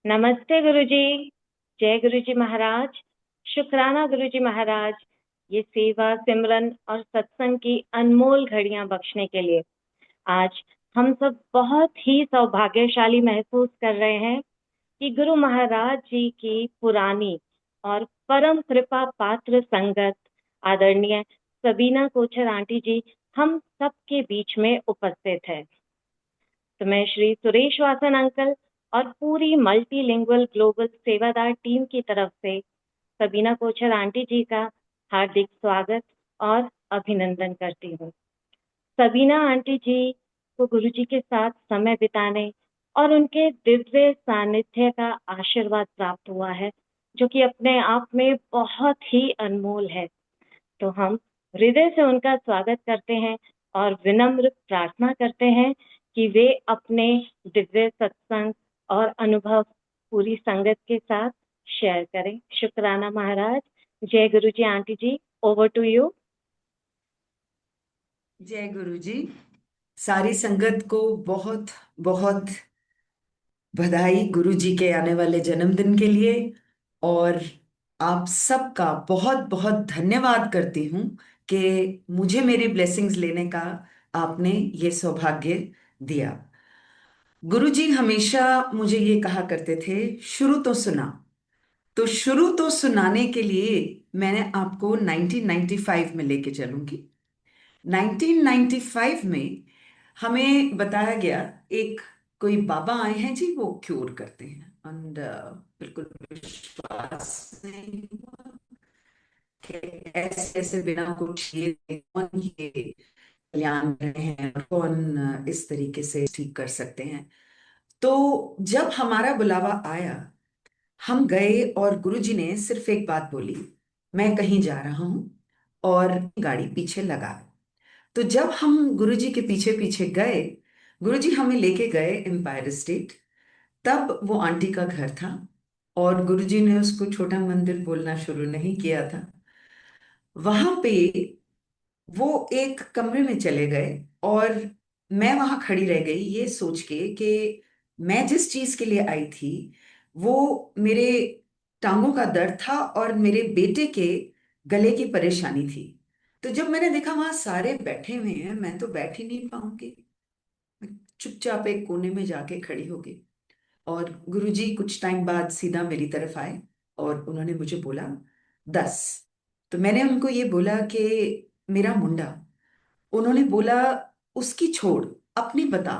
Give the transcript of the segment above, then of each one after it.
नमस्ते गुरुजी। जय गुरुजी महाराज। शुक्राना गुरुजी महाराज, ये सेवा सिमरन और सत्संग की अनमोल घड़ियां बख्शने के लिए। आज हम सब बहुत ही सौभाग्यशाली महसूस कर रहे हैं कि गुरु महाराज जी की पुरानी और परम कृपा पात्र संगत आदरणीय सबीना कोचर आंटी जी हम सबके बीच में उपस्थित है। तो मैं श्री सुरेश वासन अंकल और पूरी मल्टीलिंगुअल ग्लोबल सेवादार टीम की तरफ से सबीना कोचर आंटी जी का हार्दिक स्वागत और अभिनंदन करती हूँ। सबीना आंटी जी को गुरु जी के साथ समय बिताने और उनके दिव्य सानिध्य का आशीर्वाद प्राप्त हुआ है, जो कि अपने आप में बहुत ही अनमोल है। तो हम हृदय से उनका स्वागत करते हैं और विनम्र प्रार्थना करते हैं कि वे अपने दिव्य सत्संग और अनुभव पूरी संगत के साथ शेयर करें। शुक्राना महाराज। जय Guru ji aunty ji, over to you. जय गुरु जी। सारी संगत को बहुत बहुत बधाई गुरु जी के आने वाले जन्मदिन के लिए। और आप सबका बहुत बहुत धन्यवाद करती हूँ कि मुझे मेरी ब्लेसिंग्स लेने का आपने ये सौभाग्य दिया। गुरु जी हमेशा मुझे ये कहा करते थे, शुरू तो सुना। तो शुरू तो सुनाने के लिए मैंने आपको 1995 में लेके चलूंगी। 1995 में हमें बताया गया, एक कोई बाबा आए हैं जी, वो क्योर करते हैं। एंड बिल्कुल विश्वास नहीं हुआ कि ऐसे ऐसे बिना कुछ ये कौन ये कल्याण में हैं और कौन इस तरीके से ठीक कर सकते हैं। तो जब हमारा बुलावा आया, हम गए और गुरुजी ने सिर्फ एक बात बोली, मैं कहीं जा रहा हूं और गाड़ी पीछे लगा। तो जब हम गुरुजी के पीछे पीछे गए, गुरुजी हमें लेके गए एम्पायर स्टेट। तब वो आंटी का घर था और गुरुजी ने उसको छोटा मंदिर बोलना शुरू नहीं किया था। वहां पे वो एक कमरे में चले गए और मैं वहां खड़ी रह गई ये सोच के कि मैं जिस चीज के लिए आई थी वो मेरे टांगों का दर्द था और मेरे बेटे के गले की परेशानी थी। तो जब मैंने देखा वहां सारे बैठे हुए हैं, मैं तो बैठ ही नहीं पाऊंगी। मैं चुपचाप एक कोने में जाके खड़ी हो गई और गुरुजी कुछ टाइम बाद सीधा मेरी तरफ आए और उन्होंने मुझे बोला, 10। तो मैंने उनको ये बोला कि मेरा मुंडा। उन्होंने बोला, उसकी छोड़, अपनी बता,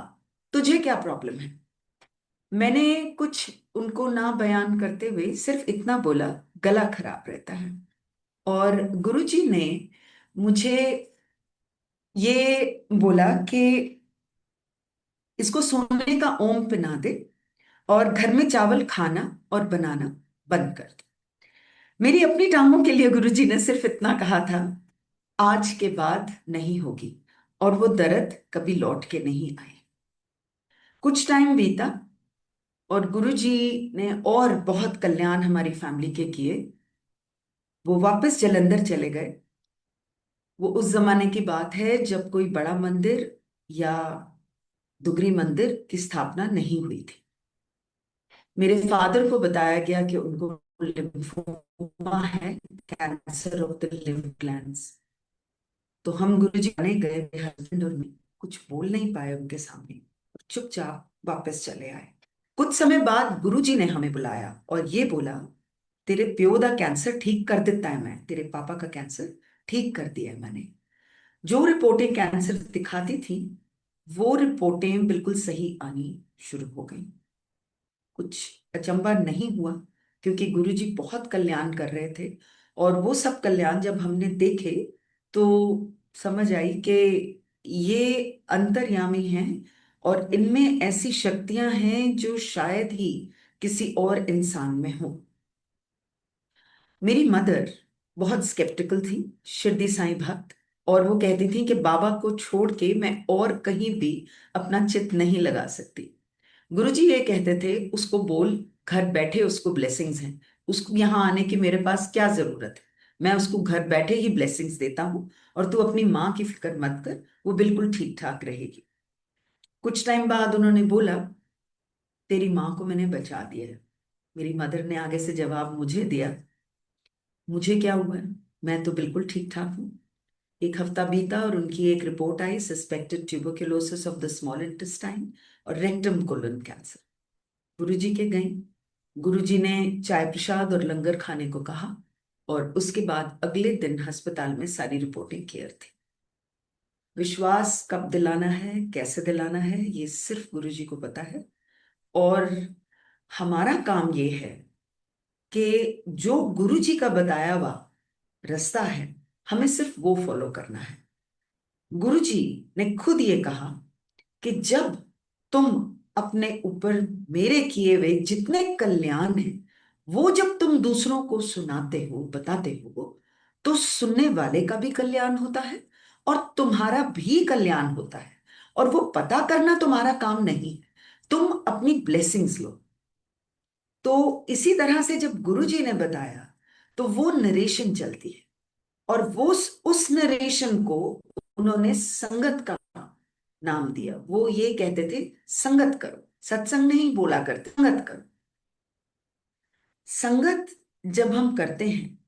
तुझे क्या प्रॉब्लम है। मैंने कुछ उनको ना बयान करते हुए सिर्फ इतना बोला, गला खराब रहता है। और गुरुजी ने मुझे ये बोला कि इसको सोने का ओम पिला दे और घर में चावल खाना और बनाना बंद कर दे। मेरी अपनी टांगों के लिए गुरुजी ने सिर्फ इतना कहा था, आज के बाद नहीं होगी। और वो दर्द कभी लौट के नहीं आई। कुछ टाइम बीता और गुरुजी ने और बहुत कल्याण हमारी फैमिली के किए। वो वापस जलंधर चले गए। वो उस जमाने की बात है जब कोई बड़ा मंदिर या दुगरी मंदिर की स्थापना नहीं हुई थी। मेरे फादर को बताया गया कि उनको लिम्फोमा है, cancer of the lymph glands. तो हम गुरुजी आने गए, मेरे हस्बैंड और मैं कुछ बोल नहीं पाए उनके सामने, चुपचाप वापस चले आए। कुछ समय बाद गुरुजी ने हमें बुलाया और ये बोला, तेरे प्यो दा कैंसर ठीक कर दिता है, मैं तेरे पापा का कैंसर ठीक कर दिया है मैंने। जो रिपोर्टें कैंसर दिखाती थी वो रिपोर्टें बिल्कुल सही आनी शुरू हो गई। कुछ अचंभा नहीं हुआ क्योंकि गुरुजी बहुत कल्याण कर रहे थे। और वो सब कल्याण जब हमने देखे तो समझ आई कि ये अंतर्यामी हैं और इनमें ऐसी शक्तियां हैं जो शायद ही किसी और इंसान में हो। मेरी मदर बहुत स्केप्टिकल थी, शिरडी साईं भक्त। और वो कहती थी कि बाबा को छोड़ के मैं और कहीं भी अपना चित नहीं लगा सकती। गुरुजी ये कहते थे, उसको बोल घर बैठे उसको ब्लेसिंग्स हैं, उसको यहाँ आने की मेरे पास क्या जरूरत है, मैं उसको घर बैठे ही ब्लेसिंग्स देता हूँ और तू अपनी माँ की फिक्र मत कर, वो बिल्कुल ठीक ठाक रहेगी। कुछ टाइम बाद उन्होंने बोला, तेरी माँ को मैंने बचा दिया है। मेरी मदर ने आगे से जवाब मुझे दिया, मुझे क्या हुआ है, मैं तो बिल्कुल ठीक ठाक हूँ। एक हफ्ता बीता और उनकी एक report I, suspected tuberculosis of the small intestine और रेक्टम कोलन कैंसर। गुरुजी के गई। गुरुजी ने चाय प्रसाद और लंगर खाने को कहा, और उसके बाद अगले दिन अस्पताल में सारी रिपोर्टिंग क्लियर थी। विश्वास कब दिलाना है, कैसे दिलाना है, ये सिर्फ गुरुजी को पता है। और हमारा काम ये है कि जो गुरुजी का बताया हुआ रास्ता है, हमें सिर्फ वो फॉलो करना है। गुरुजी ने खुद ये कहा कि जब तुम अपने ऊपर मेरे किए हुए जितने कल्याण हैं, वो जब तुम दूसरों को सुनाते हो, बताते हो, तो सुनने वाले का भी कल्याण होता है और तुम्हारा भी कल्याण होता है। और वो पता करना तुम्हारा काम नहीं है, तुम अपनी ब्लेसिंग्स लो। तो इसी तरह से जब गुरुजी ने बताया, तो वो नरेशन चलती है, और वो उस नरेशन को उन्होंने संगत का नाम दिया। वो ये कहते थे, संगत करो, सत्संग नहीं बोला करते, संगत करो। संगत जब हम करते हैं,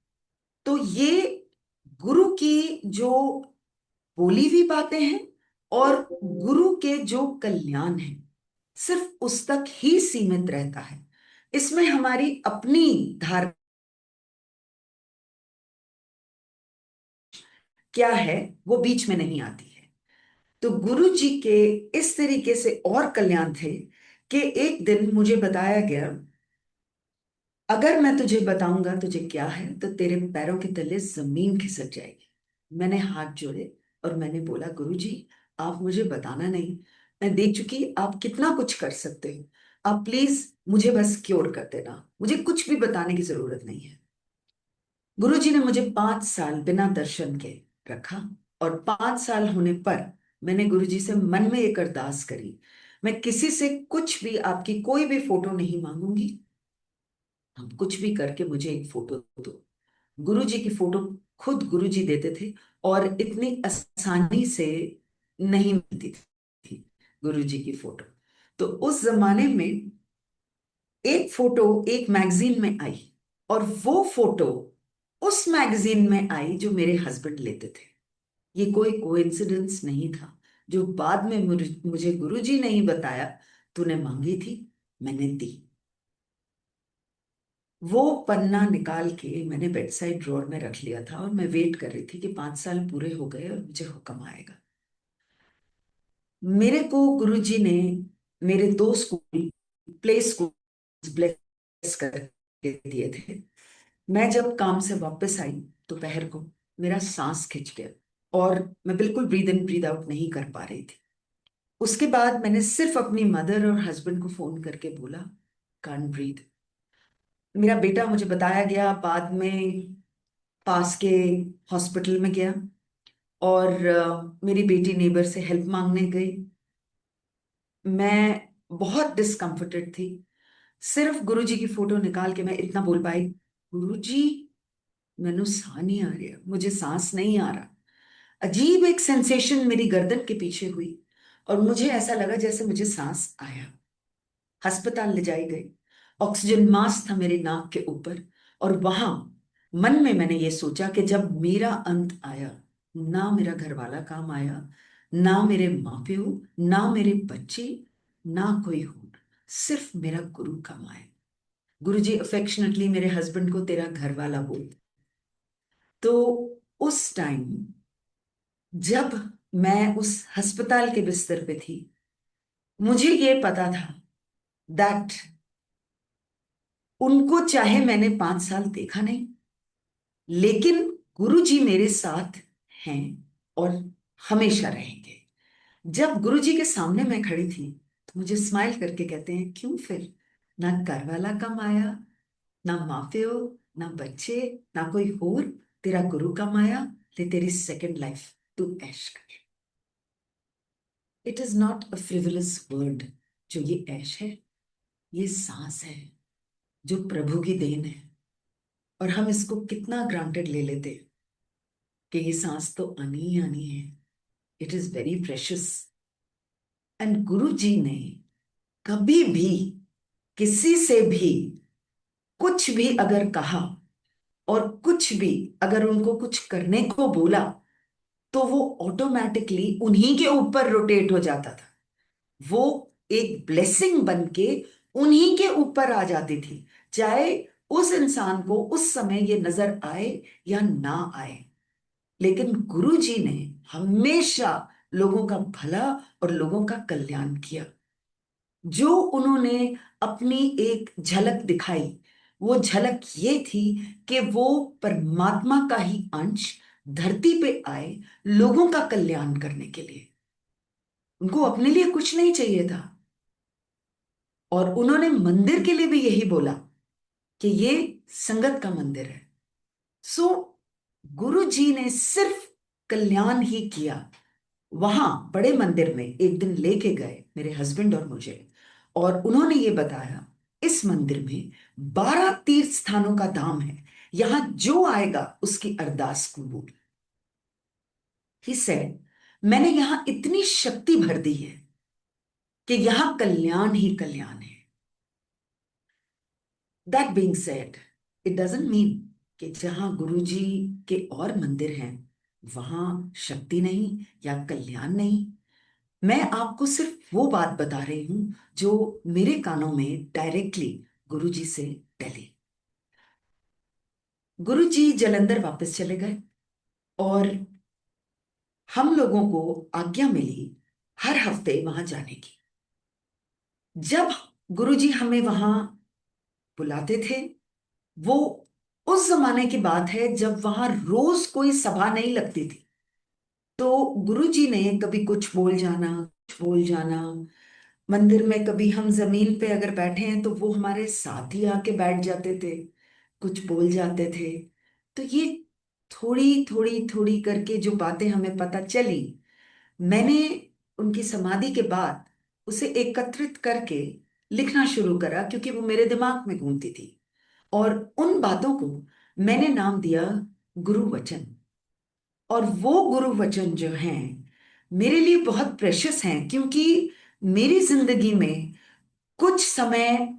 तो ये गुरु की जो बोली हुई बातें हैं और गुरु के जो कल्याण है, सिर्फ उस तक ही सीमित रहता है। इसमें हमारी अपनी धारणा क्या है, वो बीच में नहीं आती है। तो गुरु जी के इस तरीके से और कल्याण थे कि एक दिन मुझे बताया गया, अगर मैं तुझे बताऊंगा तुझे क्या है, तो तेरे पैरों के तले जमीन खिसक जाएगी। मैंने हाथ जोड़े और मैंने बोला, गुरु जी, आप मुझे बताना नहीं, मैं देख चुकी आप कितना कुछ कर सकते हो, आप प्लीज मुझे बस क्योर कर देना, मुझे कुछ भी बताने की जरूरत नहीं है। गुरु जी ने मुझे 5 साल बिना दर्शन के रखा, और 5 साल होने पर मैंने गुरु जी से मन में एक अरदास करी, मैं किसी से कुछ भी, आपकी कोई भी फोटो नहीं मांगूंगी, हम कुछ भी करके मुझे एक फोटो दो। गुरु जी की फोटो खुद गुरु जी देते थे, और इतनी आसानी से नहीं मिलती थी गुरु जी की फोटो। तो उस जमाने में एक फोटो एक मैगजीन में आई, और वो फोटो उस मैगजीन में आई जो मेरे हस्बैंड लेते थे। ये कोई कोइंसिडेंस नहीं था, जो बाद में मुझे गुरुजी ने ही बताया, तूने मांगी थी, मैंने दी। वो पन्ना निकाल के मैंने बेड साइड ड्रॉर में रख लिया था, और मैं वेट कर रही थी कि 5 साल पूरे हो गए और मुझे हुक्म आएगा। मेरे को गुरुजी ने मेरे 2 स्कूल, प्ले स्कूल ब्लेस करके दिए थे। मैं जब काम से वापस आई दोपहर को, मेरा सांस खिंच गया, और मैं बिल्कुल ब्रीद इन ब्रीद आउट नहीं कर पा रही थी। उसके बाद मैंने सिर्फ अपनी मदर और हस्बैंड को फोन करके बोला, कांट ब्रीथ। मेरा बेटा, मुझे बताया गया बाद में, पास के हॉस्पिटल में गया, और मेरी बेटी नेबर से हेल्प मांगने गई। मैं बहुत डिस्कम्फर्टेड थी। सिर्फ गुरुजी की फोटो निकाल के मैं इतना बोल पाई, गुरुजी, मैनू साह नहीं आ रहा, मुझे सांस नहीं आ रहा। अजीब एक सेंसेशन मेरी गर्दन के पीछे हुई, और मुझे ऐसा लगा जैसे मुझे सांस आया। अस्पताल ले जाई गई, ऑक्सीजन मास्क था मेरे नाक के ऊपर, और वहां मन में मैंने ये सोचा कि जब मेरा अंत आया, ना मेरा घर वाला काम आया, ना मेरे माँ प्यो, ना मेरे बच्चे, ना कोई हो, सिर्फ मेरा गुरु काम आए। गुरु जी अफेक्शनेटली मेरे हस्बैंड को तेरा घर वाला बोल। तो उस टाइम जब मैं उस अस्पताल के बिस्तर पे थी, मुझे ये पता था दैट उनको चाहे मैंने 5 साल देखा नहीं, लेकिन गुरु जी मेरे साथ हैं और हमेशा रहेंगे। जब गुरु जी के सामने मैं खड़ी थी, तो मुझे स्माइल करके कहते हैं, क्यों फिर, ना घर वाला कम आया, ना माँ प्यो, ना बच्चे, ना कोई होर, तेरा गुरु कम आया, ले तेरी सेकंड लाइफ तू ऐश कर। It is not a frivolous word. जो ये ऐश है, ये सांस है जो प्रभु की देन है, और हम इसको कितना ग्रांटेड ले लेते हैं कि ये सांस तो आनी ही आनी है। It is very precious. And गुरु जी ने कभी भी किसी से भी कुछ भी अगर कहा और कुछ भी अगर उनको कुछ करने को बोला, तो वो ऑटोमेटिकली उन्हीं के ऊपर रोटेट हो जाता था। वो एक ब्लेसिंग बन के उन्हीं के ऊपर आ जाती थी, चाहे उस इंसान को उस समय ये नजर आए या ना आए। लेकिन गुरु जी ने हमेशा लोगों का भला और लोगों का कल्याण किया। जो उन्होंने अपनी एक झलक दिखाई, वो झलक ये थी कि वो परमात्मा का ही अंश धरती पे आए लोगों का कल्याण करने के लिए। उनको अपने लिए कुछ नहीं चाहिए था। और उन्होंने मंदिर के लिए भी यही बोला कि ये संगत का मंदिर है। सो गुरु जी ने सिर्फ कल्याण ही किया। वहां बड़े मंदिर में एक दिन लेके गए मेरे हस्बैंड और मुझे, और उन्होंने ये बताया, इस मंदिर में 12 तीर्थ स्थानों का धाम है, यहां जो आएगा उसकी अरदास कबूल। ही सेड, मैंने यहां इतनी शक्ति भर दी है कि यहां कल्याण ही कल्याण है। That being said, it doesn't mean कि जहां गुरु जी के और मंदिर हैं वहां शक्ति नहीं या कल्याण नहीं। मैं आपको सिर्फ वो बात बता रही हूं जो मेरे कानों में डायरेक्टली गुरु जी से टली। गुरु जी जलंधर वापस चले गए और हम लोगों को आज्ञा मिली हर हफ्ते वहां जाने की। जब गुरु जी हमें वहां बुलाते थे, वो उस जमाने की बात है जब वहां रोज कोई सभा नहीं लगती थी। तो गुरु जी ने कभी कुछ बोल जाना, कुछ बोल जाना। मंदिर में कभी हम जमीन पे अगर बैठे हैं तो वो हमारे साथ ही आके बैठ जाते थे, कुछ बोल जाते थे। तो ये थोड़ी थोड़ी थोड़ी करके जो बातें हमें पता चली, मैंने उनकी समाधि के बाद उसे एकत्रित करके लिखना शुरू करा, क्योंकि वो मेरे दिमाग में घूमती थी। और उन बातों को मैंने नाम दिया गुरु वचन। और वो गुरु वचन जो हैं मेरे लिए बहुत प्रेशियस हैं, क्योंकि मेरी जिंदगी में कुछ समय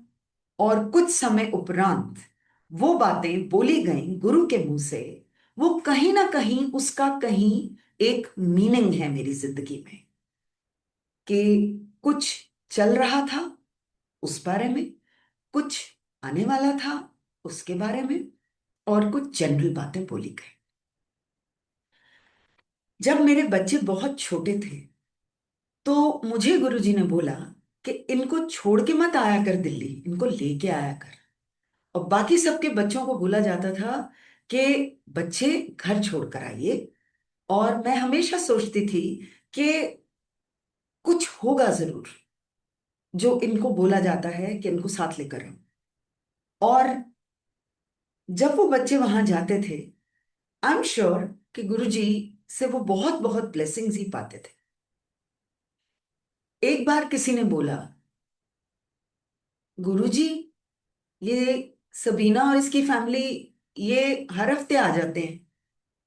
और कुछ समय उपरांत वो बातें बोली गई गुरु के मुंह से। वो कहीं ना कहीं उसका कहीं एक मीनिंग है मेरी जिंदगी में, कि कुछ चल रहा था उस बारे में, कुछ आने वाला था उसके बारे में, और कुछ जनरल बातें बोली गई। जब मेरे बच्चे बहुत छोटे थे तो मुझे गुरुजी ने बोला कि इनको छोड़ के मत आया कर दिल्ली, इनको लेके आया कर। और बाकी सबके बच्चों को बोला जाता था कि बच्चे घर छोड़ कर आइए। और मैं हमेशा सोचती थी कि कुछ होगा जरूर जो इनको बोला जाता है कि इनको साथ लेकर आओ। और जब वो बच्चे वहां जाते थे, आई एम श्योर कि गुरुजी से वो बहुत बहुत ब्लेसिंग्स ही पाते थे। एक बार किसी ने बोला, गुरुजी, ये सबीना और इसकी फैमिली ये हर हफ्ते आ जाते हैं,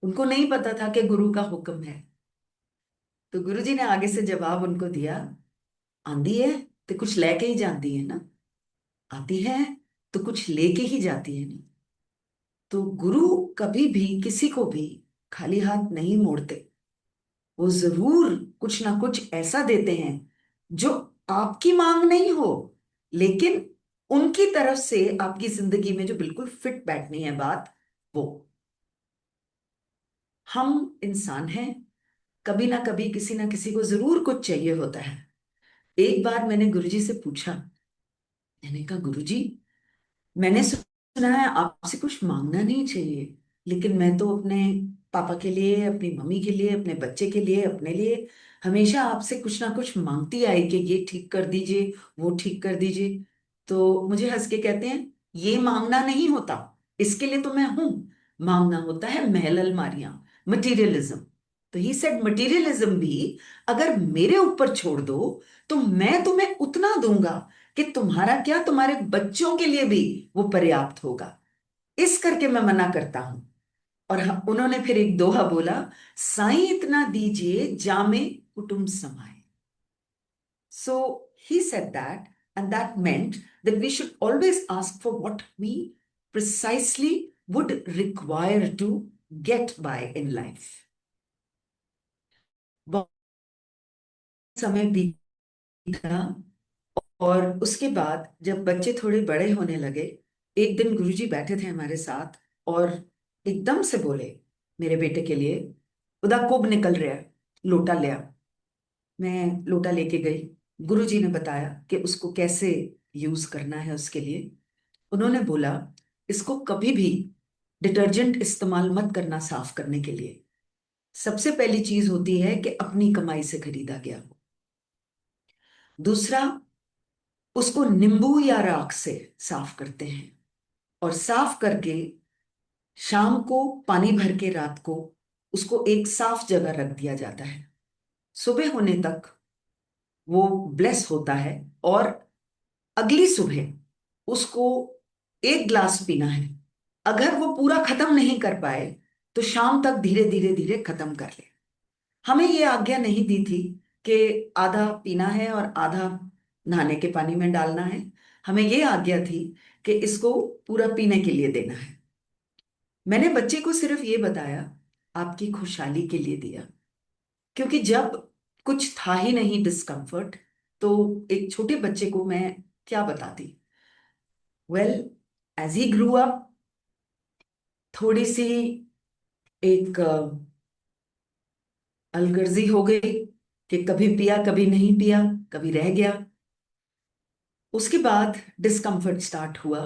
उनको नहीं पता था कि गुरु का हुक्म है। तो गुरुजी ने आगे से जवाब उनको दिया, आंधी है तो कुछ लेके ही जाती है ना, आती है तो कुछ लेके ही जाती है ना। तो गुरु कभी भी किसी को भी खाली हाथ नहीं मोड़ते। वो जरूर कुछ ना कुछ ऐसा देते हैं जो आपकी मांग नहीं हो, लेकिन उनकी तरफ से आपकी जिंदगी में जो बिल्कुल फिट बैठनी है बात, वो। हम इंसान हैं, कभी ना कभी किसी ना किसी को जरूर कुछ चाहिए होता है। एक बार मैंने गुरुजी से पूछा, मैंने कहा गुरुजी, मैंने सुना है आपसे कुछ मांगना नहीं चाहिए, लेकिन मैं तो अपने पापा के लिए, अपनी मम्मी के लिए, अपने बच्चे के लिए, अपने लिए हमेशा आपसे कुछ ना कुछ मांगती आई कि ये ठीक कर दीजिए, वो ठीक कर दीजिए। तो मुझे हंस के कहते हैं, ये मांगना नहीं होता, इसके लिए तो मैं हूं। मांगना होता है महल अलमारियां, मटीरियलिज्म। तो ही सेड, मटीरियलिज्म भी अगर मेरे ऊपर छोड़ दो तो मैं तुम्हें उतना दूंगा कि तुम्हारा क्या, तुम्हारे बच्चों के लिए भी वो पर्याप्त होगा। इस करके मैं मना करता हूं। और उन्होंने फिर एक दोहा बोला, साईं इतना दीजिए जामे कुटुंब समाए। So he said that, and that meant that we should always ask for what we precisely would require to get by in life. बहुत समय बीता और उसके बाद जब बच्चे थोड़े बड़े होने लगे, एक दिन गुरुजी बैठे थे हमारे साथ और एकदम से बोले मेरे बेटे के लिए, उदा कुब निकल रहा है, लोटा लिया। मैं लोटा लेके गई। गुरुजी ने बताया कि उसको कैसे यूज करना है उसके लिए। उन्होंने बोला इसको कभी भी डिटर्जेंट इस्तेमाल मत करना साफ करने के लिए। सबसे पहली चीज होती है कि अपनी कमाई से खरीदा गया हो। दूसरा, उसको नींबू या राख से साफ करते हैं और साफ करके शाम को पानी भर के रात को उसको एक साफ जगह रख दिया जाता है। सुबह होने तक वो ब्लेस होता है और अगली सुबह उसको एक ग्लास पीना है। अगर वो पूरा खत्म नहीं कर पाए तो शाम तक धीरे धीरे धीरे खत्म कर ले। हमें ये आज्ञा नहीं दी थी कि आधा पीना है और आधा नहाने के पानी में डालना है। हमें ये आज्ञा थी कि इसको पूरा पीने के लिए देना है। मैंने बच्चे को सिर्फ ये बताया आपकी खुशहाली के लिए दिया, क्योंकि जब कुछ था ही नहीं डिस्कम्फर्ट, तो एक छोटे बच्चे को मैं क्या बताती। Well, as he grew up, थोड़ी सी एक अलगर्जी हो गई कि कभी पिया कभी नहीं पिया, कभी रह गया। उसके बाद डिस्कम्फर्ट स्टार्ट हुआ,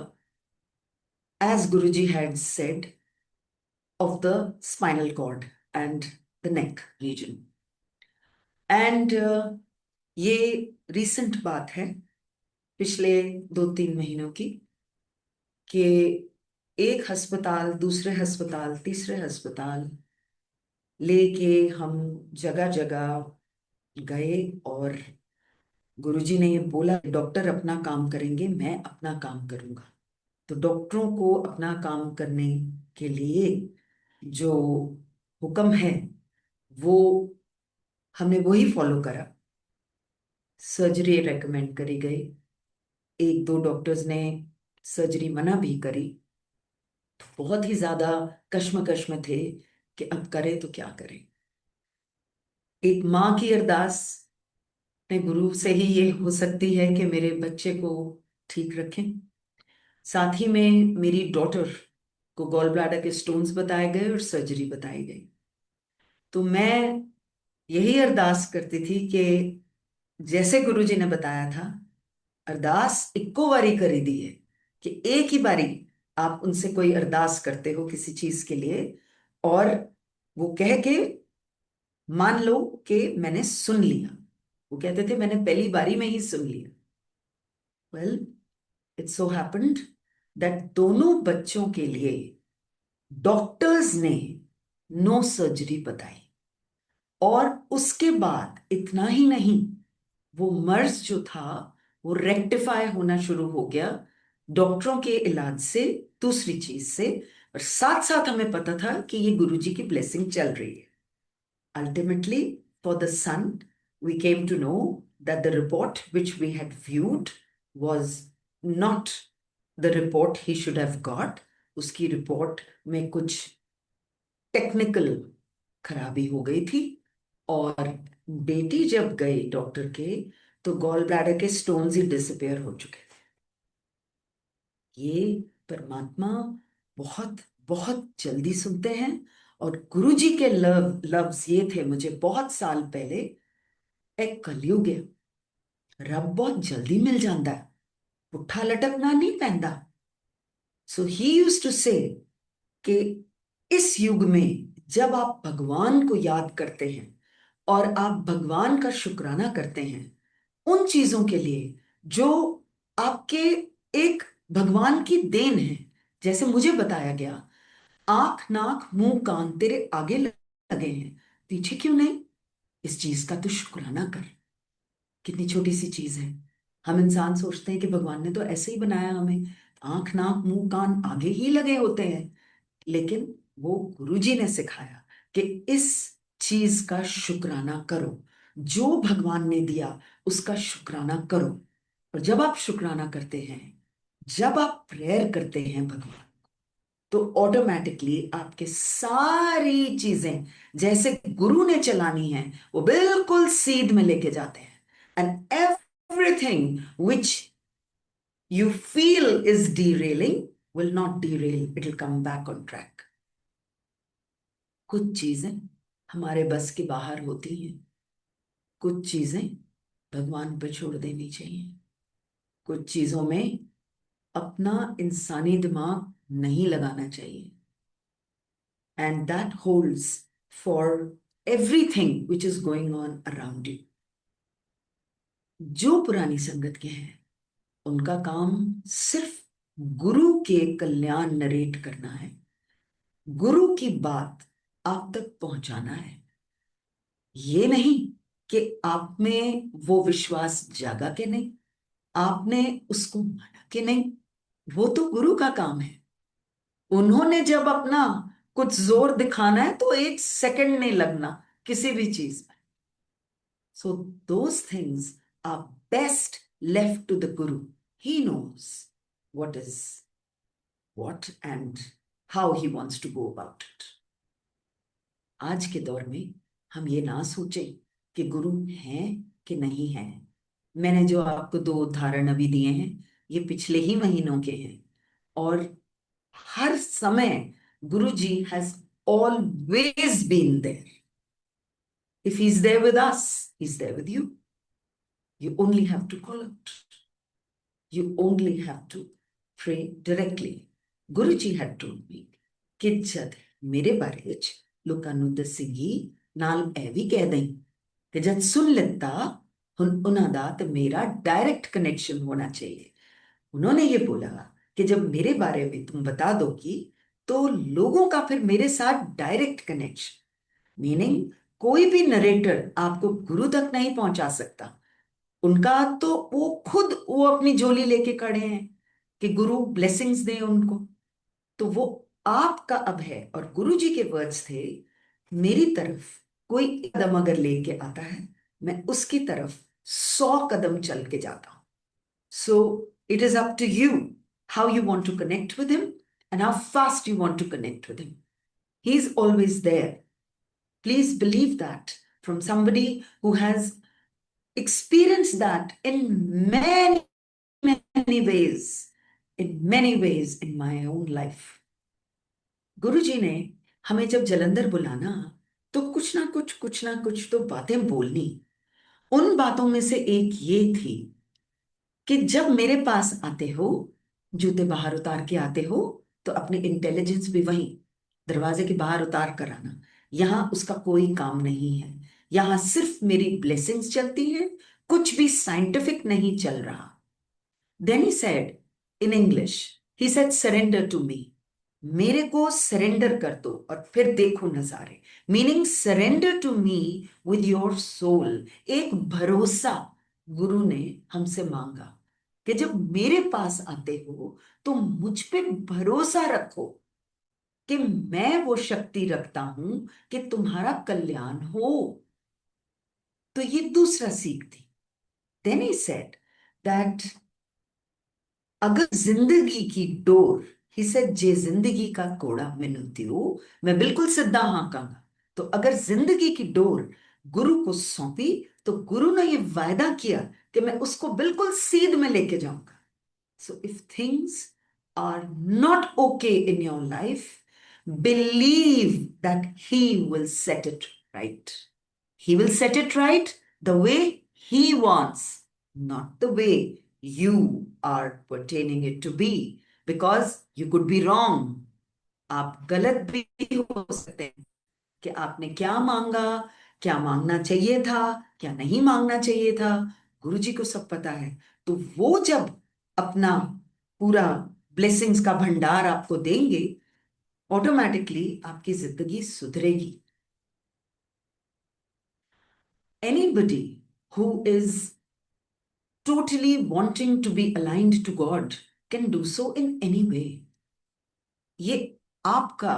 as Guruji had said, of the spinal cord and the neck region. And ये रिसेंट बात है, पिछले 2-3 महीनों की, कि एक अस्पताल दूसरे अस्पताल तीसरे अस्पताल लेके हम जगह जगह गए और गुरुजी ने ये बोला डॉक्टर अपना काम करेंगे, मैं अपना काम करूंगा। तो डॉक्टरों को अपना काम करने के लिए जो हुक्म है वो हमने वही फॉलो करा। सर्जरी रेकमेंड करी गई। एक दो डॉक्टर्स ने सर्जरी मना भी करी। तो बहुत ही ज्यादा कश्मकश में थे कि अब करें तो क्या करें। एक माँ की अरदास अपने गुरु से ही ये हो सकती है कि मेरे बच्चे को ठीक रखें। साथ ही में मेरी डॉटर को गॉल ब्लैडर के स्टोन्स बताए गए और सर्जरी बताई गई। तो मैं यही अरदास करती थी कि जैसे गुरुजी ने बताया था, अरदास इक्को बारी करी दी है, कि एक ही बारी आप उनसे कोई अरदास करते हो किसी चीज के लिए और वो कह के मान लो कि मैंने सुन लिया। वो कहते थे मैंने पहली बारी में ही सुन लिया। Well, it so happened that दोनों बच्चों के लिए डॉक्टर्स ने नो सर्जरी बताई। और उसके बाद इतना ही नहीं, वो मर्ज जो था वो रेक्टिफाई होना शुरू हो गया डॉक्टरों के इलाज से, दूसरी चीज से। और साथ साथ हमें पता था कि ये गुरुजी की ब्लेसिंग चल रही है। Ultimately for the son we came to know that the report which we had viewed was not the report he should have got. उसकी रिपोर्ट में कुछ टेक्निकल खराबी हो गई थी और बेटी जब गई डॉक्टर के तो गॉल ब्लैडर के स्टोन्स ही डिसअपेयर हो चुके थे। ये परमात्मा बहुत बहुत जल्दी सुनते हैं। और गुरुजी के लफ्ज ये थे मुझे बहुत साल पहले, एक कलयुग है, रब बहुत जल्दी मिल जाता है, पुट्ठा लटकना नहीं पैंदा। सो ही यूज्ड टू से कि इस युग में जब आप भगवान को याद करते हैं और आप भगवान का शुक्राना करते हैं उन चीजों के लिए जो आपके एक भगवान की देन है। जैसे मुझे बताया गया, आंख नाक मुंह कान तेरे आगे लगे हैं, पीछे क्यों नहीं? इस चीज का तो शुक्राना कर। कितनी छोटी सी चीज है। हम इंसान सोचते हैं कि भगवान ने तो ऐसे ही बनाया हमें, आंख नाक मुंह कान आगे ही लगे होते हैं। लेकिन वो गुरुजी ने सिखाया कि इस चीज का शुक्राना करो, जो भगवान ने दिया उसका शुक्राना करो। और जब आप शुक्राना करते हैं, जब आप प्रेयर करते हैं भगवान तो ऑटोमेटिकली आपके सारी चीजें जैसे गुरु ने चलानी है वो बिल्कुल सीध में लेके जाते हैं। And everything which you feel is derailing will not derail, it will come back on track. कुछ चीजें हमारे बस के बाहर होती हैं, कुछ चीजें भगवान पे छोड़ देनी चाहिए, कुछ चीजों में अपना इंसानी दिमाग नहीं लगाना चाहिए। And that holds for everything which is going on around you. जो पुरानी संगत के हैं उनका काम सिर्फ गुरु के कल्याण नरेट करना है, गुरु की बात आप तक पहुंचाना है। ये नहीं कि आप में वो विश्वास जागा कि नहीं, आपने उसको माना कि नहीं, वो तो गुरु का काम है। उन्होंने जब अपना कुछ जोर दिखाना है तो एक सेकंड नहीं लगना किसी भी चीज में। So those things are best left to the guru. He knows what is what and how he wants to go about it. आज के दौर में हम ये ना सोचें कि गुरु हैं कि नहीं हैं। मैंने जो आपको 2 उदाहरण अभी दिए हैं ये पिछले ही महीनों के हैं, और हर समय Guru ji has always been there. If he is there with us, he is there with you. You only have to call out, you only have to pray directly. Guruji had told me कि जद मेरे बारे च लोकां नूं दसेगी नाल ए भी कह दें कि जद सुन लेता हुन उन्हां दा ते मेरा डायरेक्ट कनेक्शन होना चाहिए। उन्होंने ये बोला कि जब मेरे बारे में तुम बता दोगी तो लोगों का फिर मेरे साथ डायरेक्ट कनेक्शन, मीनिंग कोई भी नरेटर आपको गुरु तक नहीं पहुंचा सकता। उनका तो वो खुद वो अपनी झोली लेके खड़े हैं कि गुरु ब्लेसिंग्स दें उनको। तो वो आपका अब है, और गुरु जी के वर्ड्स थे, मेरी तरफ कोई कदम अगर लेके आता है मैं उसकी तरफ 100 कदम चल के जाता हूं। So it is up to you how you want to connect with him and how fast you want to connect with him. He is always there. Please believe that from somebody who has experienced that in many ways, in my own life. Guruji ने हमें जब जलंधर बुलाना तो कुछ ना कुछ तो बातें बोलनी। उन बातों में से एक ये थी कि जब मेरे पास आते हो, जूते बाहर उतार के आते हो, तो अपनी इंटेलिजेंस भी वहीं दरवाजे के बाहर उतार कर आना। यहां उसका कोई काम नहीं है, यहां सिर्फ मेरी ब्लेसिंग्स चलती हैं, कुछ भी साइंटिफिक नहीं चल रहा। Then he said in English, he said surrender to me. मेरे को सरेंडर कर दो और फिर देखो नजारे। Meaning surrender to me with your soul. एक भरोसा गुरु ने हमसे मांगा कि जब मेरे पास आते हो तो मुझ पे भरोसा रखो कि मैं वो शक्ति रखता हूं कि तुम्हारा कल्याण हो। तो ये दूसरा सीख थी। देन ही सेड दैट अगर जिंदगी की डोर, ही सेड जे जिंदगी का कोड़ा मैनू दियो मैं बिल्कुल सीधा हाँ कहूंगा। तो अगर जिंदगी की डोर गुरु को सौंपी तो गुरु ने ये वायदा किया कि मैं उसको बिल्कुल सीध में लेके जाऊंगा। So if things are not okay in your life, believe that he will set it right. He will set it right the way he wants, not the way you are pertaining it to be, because you could be wrong. आप गलत भी हो सकते हैं कि आपने क्या मांगा, क्या मांगना चाहिए था, क्या नहीं मांगना चाहिए था। गुरु जी को सब पता है। तो वो जब अपना पूरा ब्लेसिंग्स का भंडार आपको देंगे, ऑटोमेटिकली आपकी जिंदगी सुधरेगी। Anybody who is totally wanting to be aligned to God can do so in any way. ये आपका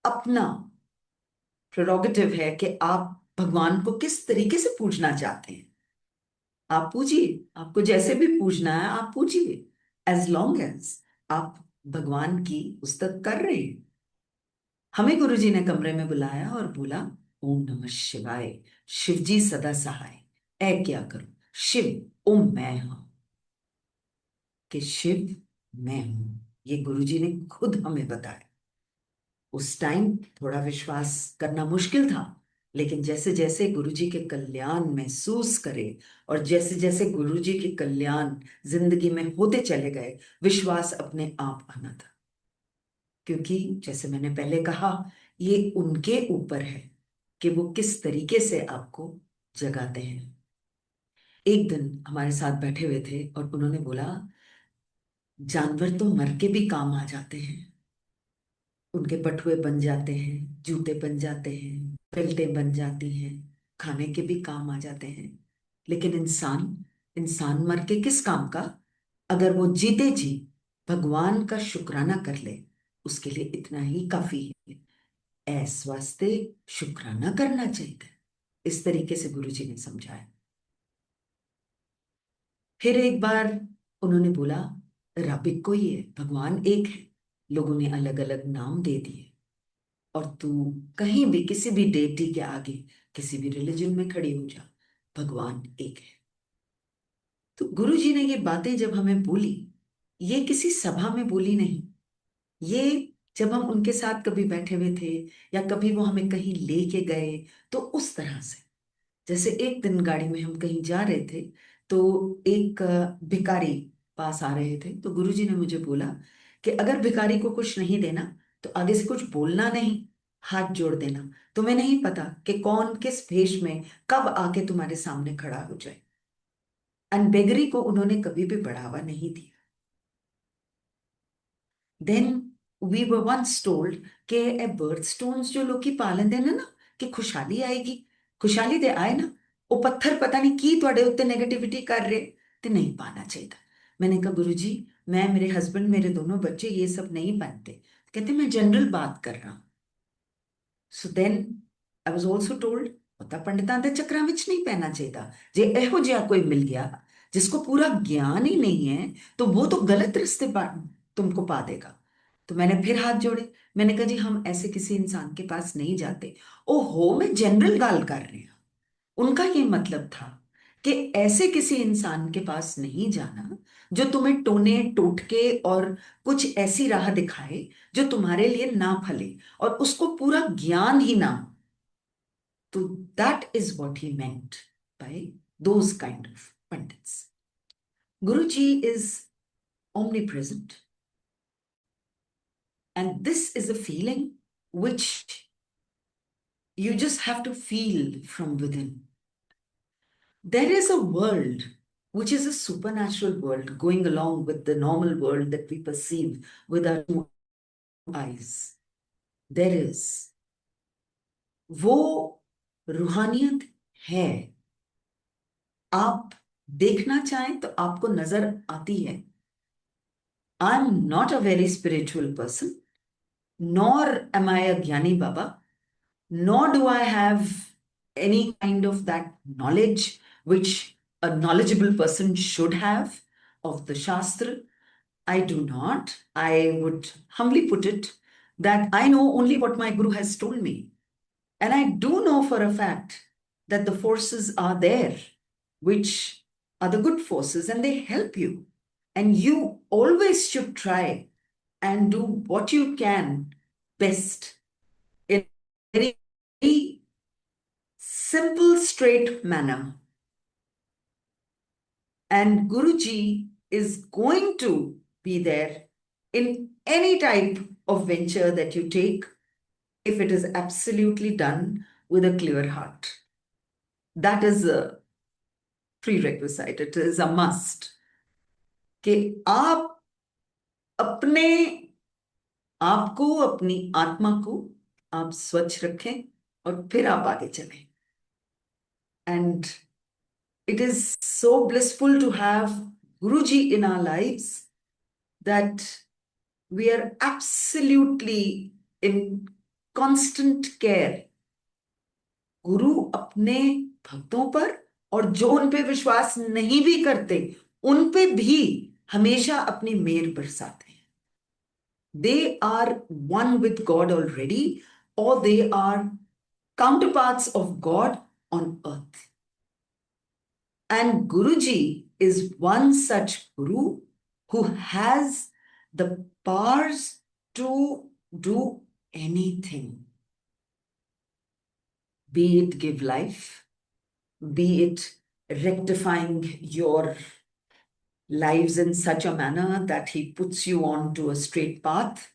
अपना प्रेरोगेटिव है कि आप भगवान को किस तरीके से पूजना चाहते हैं। आप पूजिए, आपको जैसे भी पूजना है आप पूजिए, एज लॉन्ग एज आप भगवान की उस्तत कर रहे हैं। हमें गुरुजी ने कमरे में बुलाया और बोला, ओम नमः शिवाय, शिव जी सदा सहाय। ऐ क्या करूं, शिव ओम मैं हूं, कि शिव मैं हूं। ये गुरुजी ने खुद हमें बताया। उस टाइम थोड़ा विश्वास करना मुश्किल था, लेकिन जैसे जैसे गुरुजी के कल्याण महसूस करे और जैसे जैसे गुरुजी के कल्याण जिंदगी में होते चले गए, विश्वास अपने आप आना था। क्योंकि जैसे मैंने पहले कहा, ये उनके ऊपर है कि वो किस तरीके से आपको जगाते हैं। एक दिन हमारे साथ बैठे हुए थे और उन्होंने बोला, जानवर तो मर के भी काम आ जाते हैं, उनके पटुए बन जाते हैं, जूते बन जाते हैं, बेल्टें बन जाती हैं, खाने के भी काम आ जाते हैं। लेकिन इंसान, इंसान मर के किस काम का? अगर वो जीते जी भगवान का शुक्राना कर ले, उसके लिए इतना ही काफी है। ऐस वास्ते शुक्राना करना चाहिए। इस तरीके से गुरु जी ने समझाया। फिर एक बार उन्होंने बोला, रब इक्को ही है, भगवान एक है, लोगों ने अलग अलग नाम दे दिए, और तू कहीं भी किसी भी डेटी के आगे किसी भी रिलीजन में खड़ी हो जा, भगवान एक है। तो गुरु जी ने ये बातें जब हमें बोली, ये किसी सभा में बोली नहीं, ये जब हम उनके साथ कभी बैठे हुए थे या कभी वो हमें कहीं लेके गए, तो उस तरह से। जैसे एक दिन गाड़ी में हम कहीं जा रहे थे, तो एक भिखारी पास आ रहे थे, तो गुरुजी ने मुझे बोला कि अगर भिखारी को कुछ नहीं देना तो आगे से कुछ बोलना नहीं, हाथ जोड़ देना। तुम्हें नहीं पता कि कौन किस भेष में कब आके तुम्हारे सामने खड़ा हो जाए। एंड बेगरी को उन्होंने कभी भी बढ़ावा नहीं दिया। Then we were once told कि ए बर्थस्टोन्स जो लोग की पालन देना ना, कि खुशहाली आएगी, खुशहाली दे आए ना, वो पत्थर पता नहीं की ਤੁਹਾਡੇ ਉੱਤੇ नेगेटिविटी कर रहे ते नहीं पाना चाहिए। मैंने कहा गुरुजी, मैं, मेरे हस्बैंड, मेरे दोनों बच्चे ये सब नहीं पहनते। कहते मैं जनरल बात कर रहा हूँ। So then I was also told, ਪਤਾ ਪੰਡਿਤਾਂ ਦੇ ਚੱਕਰਾਂ ਵਿੱਚ ਨਹੀਂ ਪੈਣਾ ਚਾਹੀਦਾ। ਜੇ ਇਹੋ ਜਿਹਾ ਕੋਈ ਮਿਲ गया जिसको पूरा ज्ञान ही नहीं है, तो वो तो गलत रास्ते तुमको पा देगा। तो मैंने फिर हाथ जोड़े। मैंने कहा जी, हम ऐसे किसी इंसान के पास नहीं जाते। ओहो, मैं जनरल गाल कर रही हूँ। उनका ये मतलब था कि ऐसे किसी इंसान के पास नहीं जाना जो तुम्हें टोने टोटके और कुछ ऐसी राह दिखाए जो तुम्हारे लिए ना फले और उसको पूरा ज्ञान ही ना हो। तो that is what he meant by those kind of pandits. Guruji is omnipresent, and this is a feeling which you just have to feel from within. There is a world which is a supernatural world going along with the normal world that we perceive with our own eyes. There is. वो रूहानियत है। आप देखना चाहें तो आपको नजर आती है। I am not a very spiritual person, nor am I a Jnani Baba, nor do I have any kind of that knowledge which a knowledgeable person should have of the Shastra. I do not. I would humbly put it that I know only what my Guru has told me. And I do know for a fact that the forces are there, which are the good forces, and they help you. And you always should try and do what you can best in a very simple, straight manner. And Guruji is going to be there in any type of venture that you take if it is absolutely done with a clear heart. That is a prerequisite, it is a must. कि आप अपने आप को, अपनी आत्मा को आप स्वच्छ रखें और फिर आप आगे चलें। And it is so blissful to have Guruji in our lives that we are absolutely in constant care. गुरु अपने भक्तों पर, और जो उन पे विश्वास नहीं भी करते, उन पे भी हमेशा अपनी मेहर बरसाते हैं। They are one with God already, or they are counterparts of God on earth. And Guruji is one such guru who has the powers to do anything, be it give life, be it rectifying your lives in such a manner that he puts you onto a straight path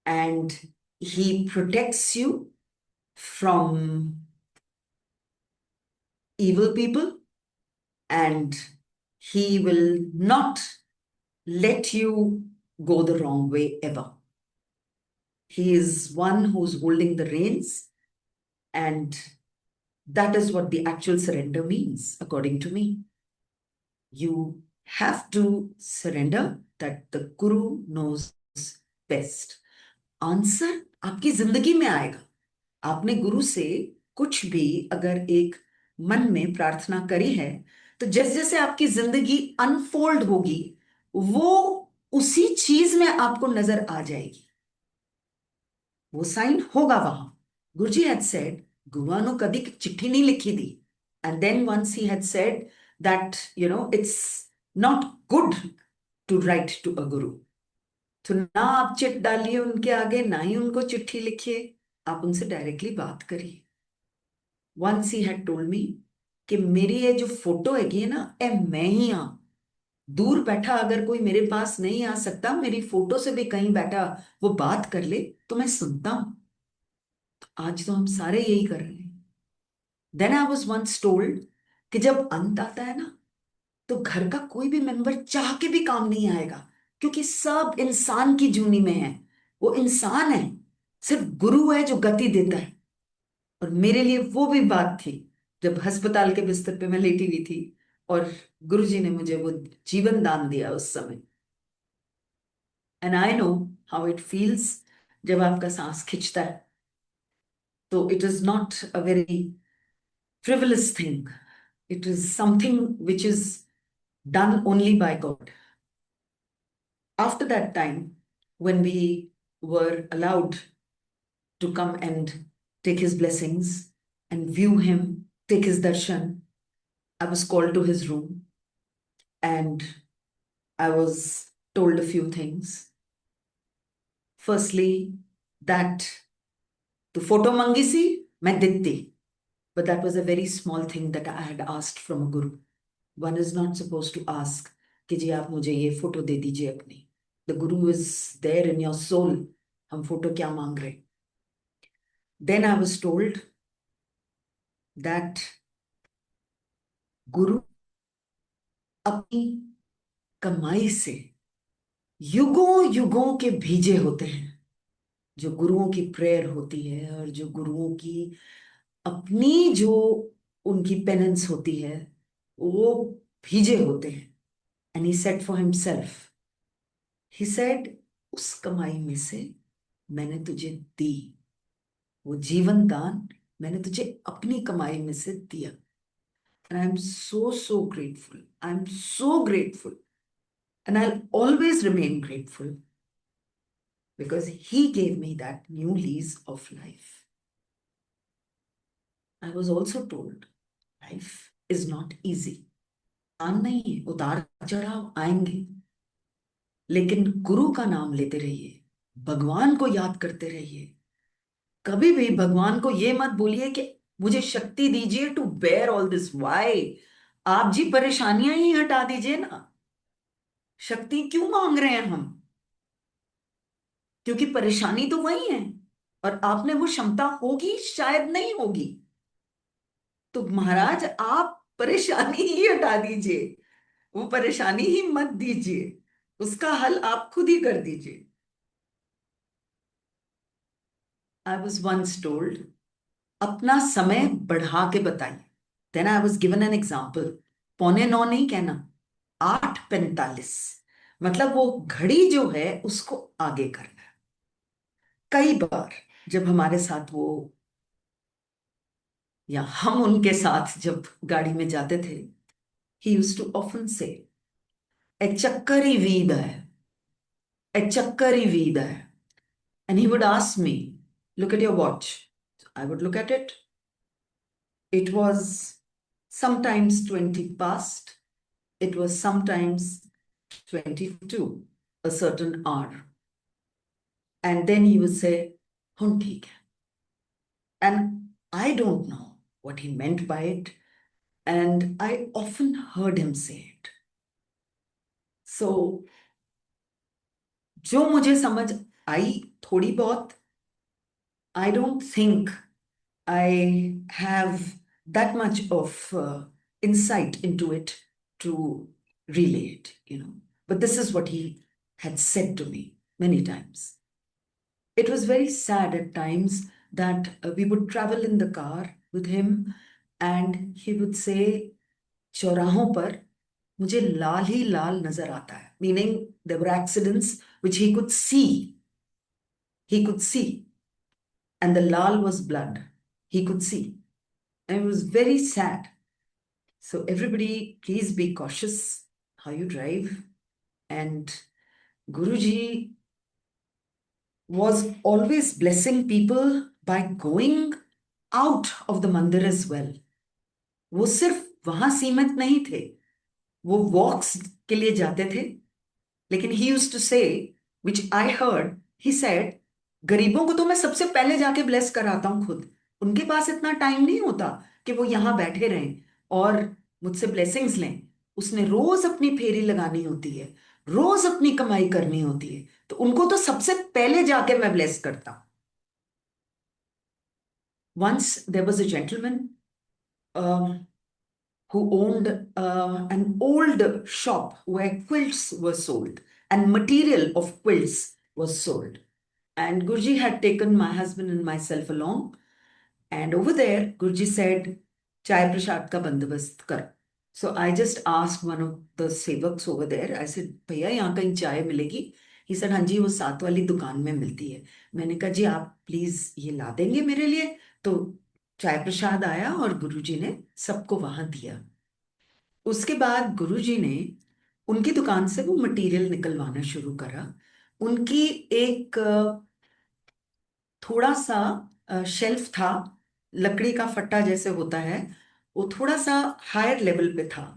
and he protects you from evil people, and he will not let you go the wrong way ever. He is one who's holding the reins, and that is what the actual surrender means, according to me. You have to surrender that the Guru knows best. Answer आपकी जिंदगी में आएगा. आपने गुरु से कुछ भी अगर एक मन में प्रार्थना करी है, तो जैसे जैसे आपकी जिंदगी अनफोल्ड होगी, वो उसी चीज में आपको नजर आ जाएगी. वो साइन होगा वहां. गुरुजी हैड सेड, गुरुआ नु कभी चिट्ठी नहीं लिखी दी. And then once he had said that it's not good to write to a guru. तो ना आप चिट डालिए उनके आगे, ना ही उनको चिट्ठी लिखिए, आप उनसे डायरेक्टली बात करिए. Once he had told me कि मेरी ये जो फोटो हैगी है ना, ए मैं ही हाँ. दूर बैठा अगर कोई मेरे पास नहीं आ सकता, मेरी फोटो से भी कहीं बैठा वो बात कर ले, तो मैं सुनता हूं. तो आज तो हम सारे यही कर रहे हैं. Then I was once told कि जब अंत आता है ना, तो घर का कोई भी मेंबर चाह के भी काम नहीं आएगा, क्योंकि सब इंसान की जूनी में है. वो इंसान है, सिर्फ गुरु है जो गति देता है. और मेरे लिए वो भी बात थी जब अस्पताल के बिस्तर पे मैं लेटी हुई थी और गुरुजी ने मुझे वो जीवन दान दिया उस समय. And I know how it feels जब आपका सांस खिंचता है. तो it is not a very frivolous thing. It is something which is done only by God. After that time, when we were allowed to come and take his blessings and view him, take his darshan, I was called to his room and I was told a few things. Firstly, that the photo mangi si, main ditti. But that was a very small thing that I had asked from a guru. One is not supposed to ask कि जी आप मुझे ये photo दे दीजिए अपनी. The guru is there in your soul. हम photo क्या मांग रहे. Then I was told that गुरु अपनी कमाई से युगों युगों के भेजे होते हैं. जो गुरुओं की प्रेयर होती है और जो गुरुओं की अपनी जो उनकी पेनेंस होती है, वो भेजे होते हैं. And he said for himself, he said, उस कमाई में से मैंने तुझे दी. वो जीवन दान मैंने तुझे अपनी कमाई में से दिया. And I'm so grateful. I'm so grateful. And I'll always remain grateful because he gave me that new lease of life. I was also told life is not easy. आसान नहीं है, उतार चढ़ाव आएंगे, लेकिन गुरु का नाम लेते रहिए, भगवान को याद करते रहिए. कभी भी भगवान को ये मत बोलिए कि मुझे शक्ति दीजिए to bear all this. Why? आप जी परेशानियां ही हटा दीजिए ना. शक्ति क्यों मांग रहे हैं हम? क्योंकि परेशानी तो वही है और आपने वो क्षमता होगी शायद नहीं होगी. तो महाराज आप परेशानी ही हटा दीजिए, वो परेशानी ही मत दीजिए, उसका हल आप खुद ही कर दीजिए. आई वॉज वंस टोल्ड, अपना समय बढ़ा के बताइए. Then I was given an example. 8:45 नहीं कहना, 8:45. मतलब वो घड़ी जो है उसको आगे करना. कई बार जब हमारे साथ वो या हम उनके साथ जब गाड़ी में जाते थे, ही यूज्ड टू ऑफन से, एक चक्कर ही वीद है. Echakkari vi there. And he would ask me, look at your watch. I would look at it. It was sometimes 20 past. It was sometimes 22, a certain hour. And then he would say, "Hun theek hai." And I don't know what he meant by it. And I often heard him say it. So, जो मुझे समझ आई थोड़ी बहुत, I don't think I have that much of insight into it to relay it. But this is what he had said to me many times. It was very sad at times that we would travel in the car with him and he would say, चौराहों पर मुझे लाल ही लाल नजर आता है, meaning there were accidents which he could see. He could see, and the lal was blood. He could see. And it was very sad. So, everybody, please be cautious how you drive. And Guruji was always blessing people by going out of the mandir as well. वो सिर्फ वहां सीमित नहीं थे, वो वॉक्स के लिए जाते थे. लेकिन ही यूज्ड टू से, विच आई हर्ड, ही सेड, गरीबों को तो मैं सबसे पहले जाके ब्लेस कराता हूं खुद. उनके पास इतना टाइम नहीं होता कि वो यहां बैठे रहें और मुझसे ब्लेसिंग्स लें. उसने रोज अपनी फेरी लगानी होती है, रोज अपनी कमाई करनी होती है, तो उनको तो सबसे पहले जाके मैं ब्लेस करता हूं. Once there was a gentleman who owned an old shop where quilts were sold and material of quilts was sold. And Guruji had taken my husband and myself along. And over there, Guruji said, Chai Prashad ka bandobast kar. So I just asked one of the sevaks over there, I said, भैया यहाँ कहीं चाय मिलेगी? He said, हाँ जी, वो साथ वाली दुकान में मिलती है. मैंने कहा, जी आप प्लीज ये ला देंगे मेरे लिए? तो चाय प्रसाद आया और गुरुजी ने सबको वहां दिया. उसके बाद गुरुजी ने उनकी दुकान से वो मटेरियल निकलवाना शुरू करा. उनकी एक थोड़ा सा शेल्फ था, लकड़ी का फट्टा जैसे होता है, वो थोड़ा सा हायर लेवल पे था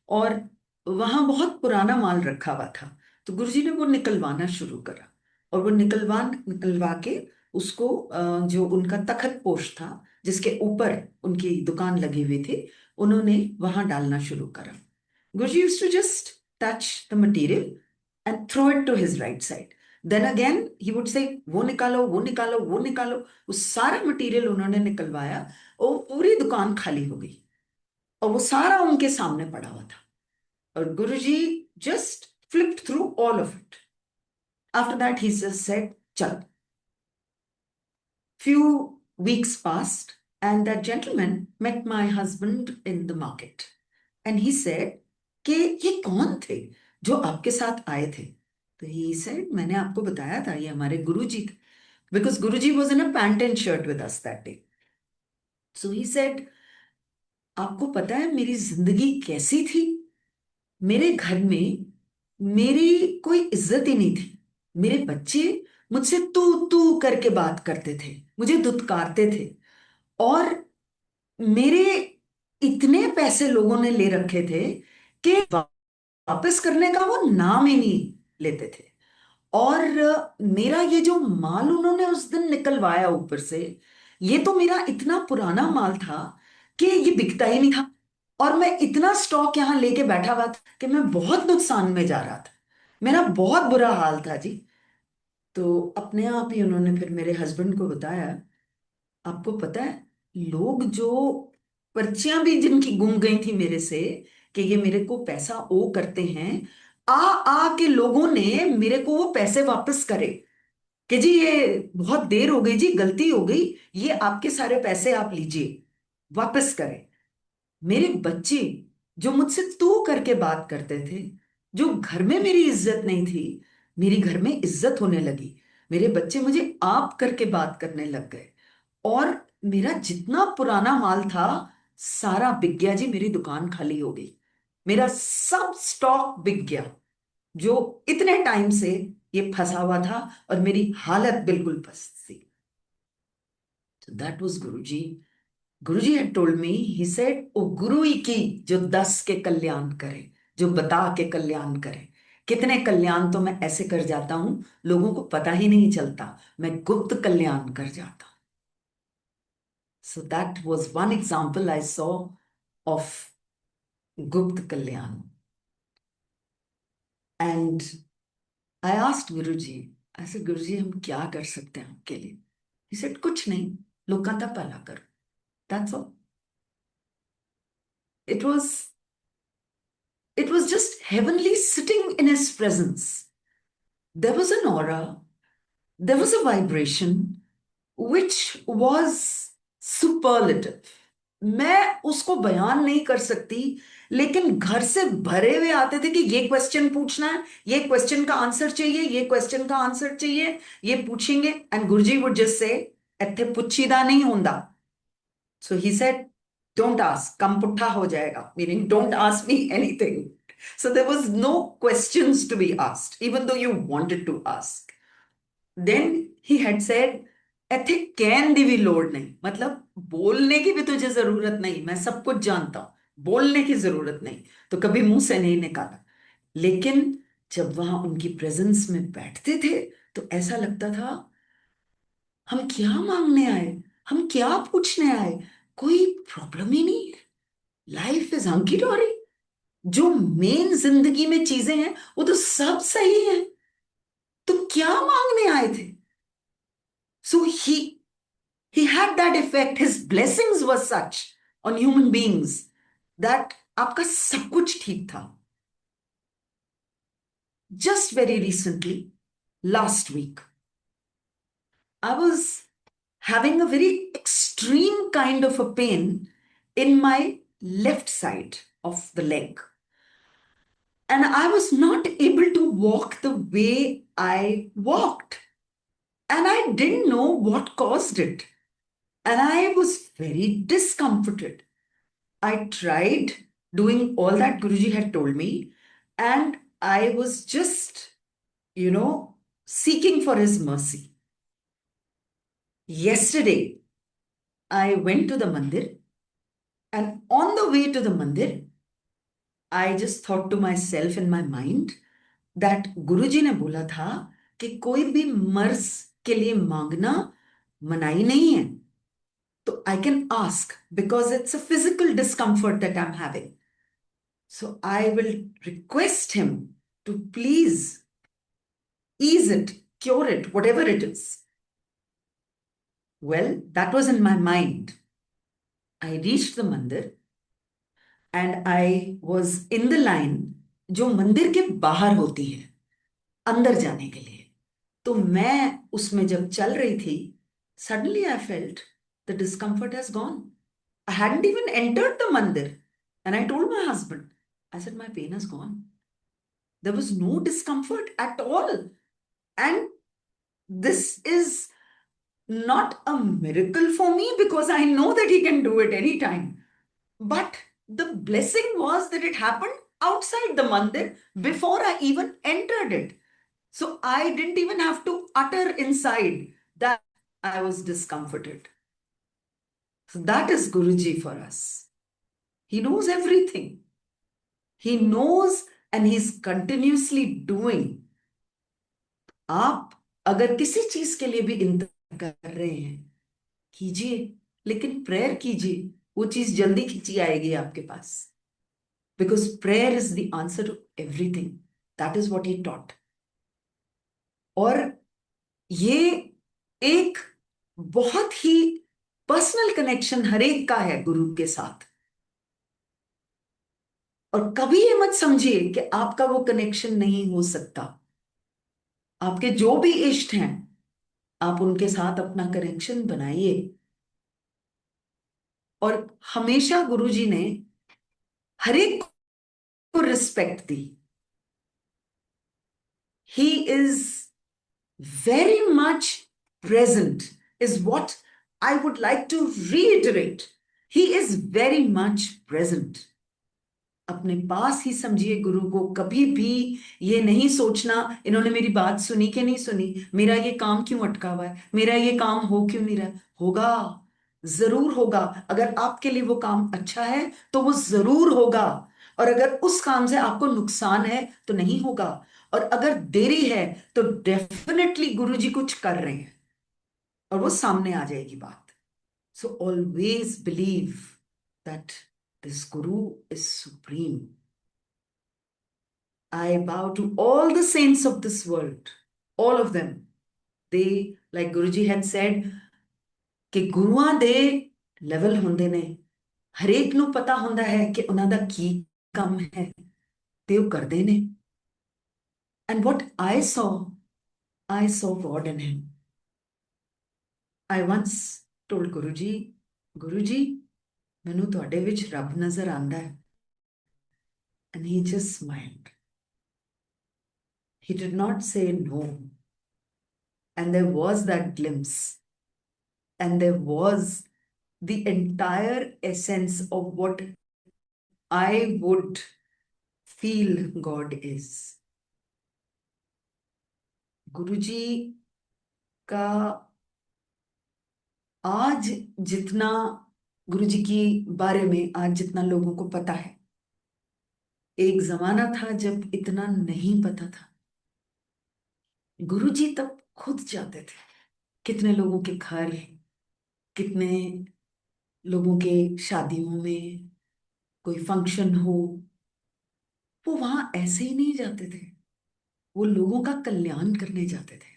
और वहां बहुत पुराना माल रखा हुआ था. तो गुरुजी ने वो निकलवाना शुरू करा और वो निकलवा के उसको जो उनका तखत पोश था जिसके ऊपर उनकी दुकान लगी हुई थी, उन्होंने वहां डालना शुरू करा. Guruji used to just touch the material and throw it to his right side. Then again, he would say, वो निकालो, वो निकालो, वो निकालो. वो सारा मटेरियल उन्होंने निकलवाया और पूरी दुकान खाली हो गई और वो सारा उनके सामने पड़ा हुआ था. और गुरुजी just flipped through all of it. After that, he just said, चल. Few weeks passed and that gentleman met my husband in the market. And he said, कि ये कौन थे जो आपके साथ आए थे? तो ही सेड, मैंने आपको बताया था ये हमारे गुरुजी थे. Because Guruji was in a pant and shirt with us that day. So he said, आपको पता है मेरी जिंदगी कैसी थी? मेरे घर में मेरी कोई इज्जत ही नहीं थी. मेरे बच्चे मुझसे तू तू करके बात करते थे, मुझे धुतकारते थे और मेरे इतने पैसे लोगों ने ले रखे थे कि वापस करने का वो नाम ही नहीं लेते थे. और मेरा ये जो माल उन्होंने उस दिन निकलवाया ऊपर से, ये तो मेरा इतना पुराना माल था कि ये बिकता ही नहीं था. और मैं इतना स्टॉक यहाँ लेके बैठा हुआ था कि मैं बहुत नुकसान में जा रहा था. मेरा बहुत बुरा हाल था जी. तो अपने आप ही उन्होंने फिर मेरे हस्बैंड को बताया, आपको पता है लोग जो पर्चियां भी जिनकी गुम गई थी मेरे से कि ये मेरे को पैसा ओ करते हैं, आ आ के लोगों ने मेरे को वो पैसे वापस करे कि जी ये बहुत देर हो गई जी, गलती हो गई, ये आपके सारे पैसे आप लीजिए, वापस करें. मेरे बच्चे जो मुझसे तू करके बात करते थे, जो घर में मेरी इज्जत नहीं थी, मेरी घर में इज्जत होने लगी. मेरे बच्चे मुझे आप करके बात करने लग गए और मेरा जितना पुराना माल था सारा बिक गया जी. मेरी दुकान खाली हो गई, मेरा सब स्टॉक बिक गया जो इतने टाइम से ये फंसा हुआ था और मेरी हालत बिल्कुल पस्त थी. So that was Guruji. Guruji had told me, he said, ओ गुरु ही की जो 10 के कल्याण करे, जो बता के कल्याण करे. कितने कल्याण तो मैं ऐसे कर जाता हूं, लोगों को पता ही नहीं चलता, मैं गुप्त कल्याण कर जाता. So that was one example I saw of Gupt Kalyan. And I asked Guruji, I said, Guruji, हम क्या कर सकते हैं आपके लिए? He said, कुछ नहीं, लोगों का भला करो. That's all. It was, it was just heavenly sitting in his presence. There was an aura, there was a vibration, which was superlative. मैं उसको बयान नहीं कर सकती, लेकिन घर से भरे हुए आते थे कि ये क्वेश्चन पूछना है, ये क्वेश्चन का आंसर चाहिए, ये क्वेश्चन का आंसर चाहिए, ये पूछेंगे. And Guruji would just say, इत्थे पुछीदा नहीं होंदा. सो ही सेड, डोंट आस्क, कम पुट्ठा हो जाएगा, meaning don't ask me anything. So there was no questions to be asked, even though you wanted to ask. Then he had said, इत्थे कहन दी भी लोड़ नहीं, मतलब बोलने की भी तुझे जरूरत नहीं, मैं सब कुछ जानता हूं, बोलने की जरूरत नहीं, तो कभी मुंह से नहीं निकाला. लेकिन जब वहां उनकी प्रेजेंस में बैठते थे तो ऐसा लगता था, हम क्या मांगने आए, हम क्या पूछने आए, कोई प्रॉब्लम ही नहीं है, लाइफ इज हंकी डोरी, जो मेन जिंदगी में चीजें हैं वो तो सब सही है, तो क्या मांगने आए थे. सो he had that effect. His blessings were such on human beings that आपका सब कुछ ठीक था. Just very recently, last week, I was having a very extreme kind of a pain in my left side of the leg. And I was not able to walk the way I walked. And I didn't know what caused it. And I was very discomforted. I tried doing all that Guruji had told me, and I was just, seeking for his mercy. Yesterday, I went to the mandir, and on the way to the mandir, I just thought to myself in my mind that Guruji ने बोला था कि कोई भी मर्ज के लिए मांगना मनाही नहीं है. So I can ask because it's a physical discomfort that I'm having. So I will request him to please ease it, cure it, whatever it is. Well, that was in my mind. I reached the mandir and I was in the line जो मंदिर के बाहर होती है अंदर जाने के लिए. तो मैं उसमें जब चल रही थी, suddenly I felt the discomfort has gone. I hadn't even entered the mandir. And I told my husband, I said, my pain has gone. There was no discomfort at all. And this is not a miracle for me because I know that he can do it anytime. But the blessing was that it happened outside the mandir before I even entered it. So I didn't even have to utter inside that I was discomforted. So that is Guruji for us. He knows everything. He knows and he's continuously doing. आप अगर किसी चीज के लिए भी इंतजार कर रहे हैं, कीजिए, लेकिन प्रेयर कीजिए, वो चीज जल्दी खींची आएगी आपके पास. Because prayer is the answer to everything. That is what he taught. और ये एक बहुत ही पर्सनल कनेक्शन हर एक का है गुरु के साथ. और कभी ये मत समझिए कि आपका वो कनेक्शन नहीं हो सकता. आपके जो भी इष्ट हैं, आप उनके साथ अपना कनेक्शन बनाइए. और हमेशा गुरुजी ने हर एक को रिस्पेक्ट दी. He is very much present is what I would like to reiterate. He is very much present. अपने पास ही समझिए गुरु को। कभी भी ये नहीं सोचना इन्होंने मेरी बात सुनी कि नहीं सुनी, मेरा ये काम क्यों अटका हुआ है, मेरा ये काम हो क्यों नहीं रहा है। होगा, जरूर होगा। अगर आपके लिए वो काम अच्छा है तो वो जरूर होगा, और अगर उस काम से आपको नुकसान है तो नहीं होगा। और अगर देरी है तो डेफिनेटली गुरु जी कुछ कर रहे हैं और वो सामने आ जाएगी बात। So always believe that this Guru is supreme. I bow to all the saints of this world, all of them. They, like Guruji had said, ਕਿ ਗੁਰੂਆਂ ਦੇ ਲੈਵਲ ਹੁੰਦੇ ਨੇ, ਹਰੇਕ ਨੂੰ ਪਤਾ ਹੁੰਦਾ ਹੈ ਕਿ ਉਹਨਾਂ ਦਾ ਕੀ ਕੰਮ ਹੈ ਤੇ ਉਹ ਕਰਦੇ ਨੇ। And what I saw God in him. I once told Guruji, Guruji, ਮੈਨੂੰ ਤੁਹਾਡੇ ਵਿੱਚ ਰੱਬ ਨਜ਼ਰ ਆਂਦਾ ਹੈ। And he just smiled. He did not say no. And there was that glimpse. And there was the entire essence of what I would feel God is. गुरुजी का आज जितना, गुरुजी की बारे में आज जितना लोगों को पता है, एक जमाना था जब इतना नहीं पता था। गुरुजी तब खुद जाते थे कितने लोगों के घर, कितने लोगों के शादियों में, कोई फंक्शन हो, वो वहां ऐसे ही नहीं जाते थे, वो लोगों का कल्याण करने जाते थे।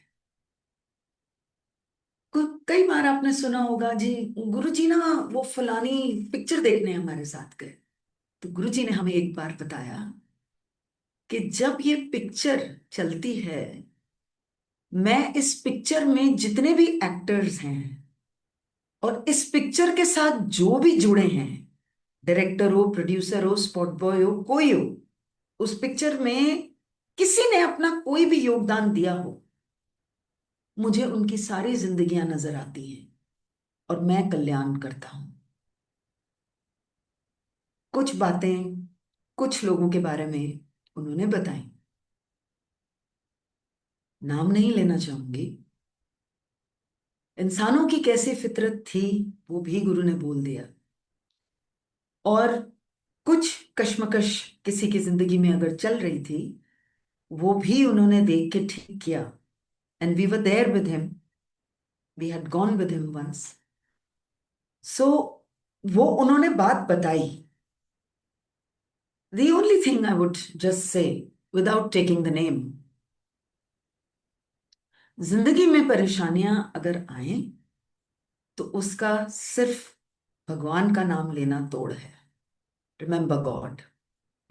कई बार आपने सुना होगा जी, गुरुजी ना वो फलानी पिक्चर देखने हमारे साथ गए। तो गुरुजी ने हमें एक बार बताया कि जब ये पिक्चर चलती है, मैं इस पिक्चर में जितने भी एक्टर्स हैं और इस पिक्चर के साथ जो भी जुड़े हैं, डायरेक्टर हो, प्रोड्यूसर हो, स्पॉट बॉय हो, कोई हो, उस पिक्चर में किसी ने अपना कोई भी योगदान दिया हो, मुझे उनकी सारी जिंदगियां नजर आती हैं और मैं कल्याण करता हूं। कुछ बातें कुछ लोगों के बारे में उन्होंने बताई, नाम नहीं लेना चाहूंगी। इंसानों की कैसी फितरत थी वो भी गुरु ने बोल दिया। और कुछ कश्मकश किसी की जिंदगी में अगर चल रही थी, वो भी उन्होंने देख के ठीक किया। And we were there with him, we had gone with him once. So वो उन्होंने बात बताई। The only thing I would just say, without taking the name, जिंदगी में परेशानियां अगर आए तो उसका सिर्फ भगवान का नाम लेना तोड़ है। Remember God,